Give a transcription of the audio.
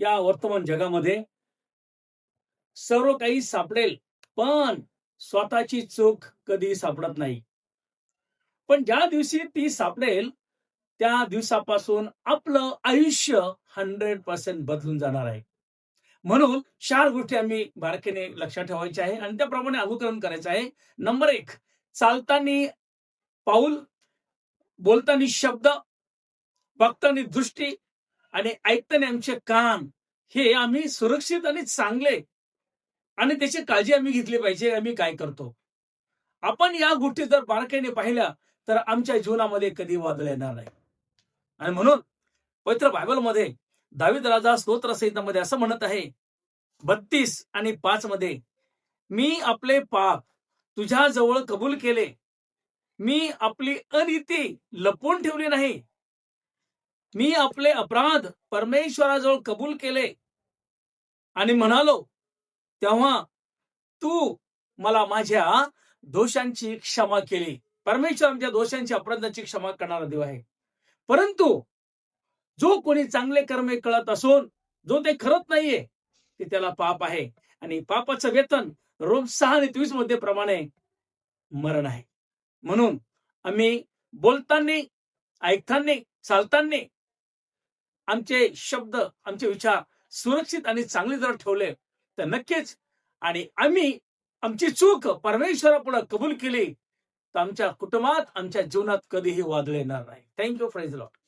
या वर्तमान जगामध्ये सर्व काही सापडेल, पण स्वतःची चूक कधी सापडत नाही. पण ज्या दिवशी ती सापडेल, त्या दिवसापासून आपलं आयुष्य 100% बदलून जाणार आहे. म्हणून 4 गोष्टी आम्ही बारकाईने लक्षात ठेवायच्या आहे आणि त्याप्रमाणे अनुकरण करायचं आहे. नंबर 1, चालताना पाऊल, बोलताना शब्द, बघताना दृष्टी आणि ऐकताना आमचे कान, हे आम्ही सुरक्षित आणि चांगले आणि त्याची काळजी आम्ही घेतली पाहिजे. आम्ही काय करतो? आपण या गोष्टी जर बारकाईने पाहिल्या, तर आमच्या जीवनामध्ये कधी वादळ येणार नाही. आणि म्हणून पवित्र बायबलमध्ये दावीद राजा स्तोत्र संहितामध्ये असं म्हणत आहे 32 आणि 5 मध्ये, मी आपले पाप तुझ्या जवळ कबूल केले, मी आपली अनीती लपवून ठेवली नाही, मी आपले अपराध परमेश्वराजवळ कबूल केले आणि म्हणालो, तेव्हा तू मला माझ्या दोषांची क्षमा केली. परमेश्वर आमच्या दोषांची अपराधाची क्षमा करणारा देव आहे. परंतु जो कोणी चांगले कर्मे कळत असून जो ते करत नाहीये, ते त्याला पाप आहे आणि पापाचं वेतन रोम 6 आणि 23 मध्ये प्रमाणे मरण आहे. म्हणून आम्ही बोलताना, ऐकताना, चालताना आमचे शब्द, आमचे विचार सुरक्षित आणि चांगले जर ठेवले, तर नक्कीच आणि आम्ही आमची चूक परमेश्वरापुढे कबूल केली, तर आमच्या कुटुंबात, आमच्या जीवनात कधीही वादळ येणार नाही. Thank you. Praise the Lord.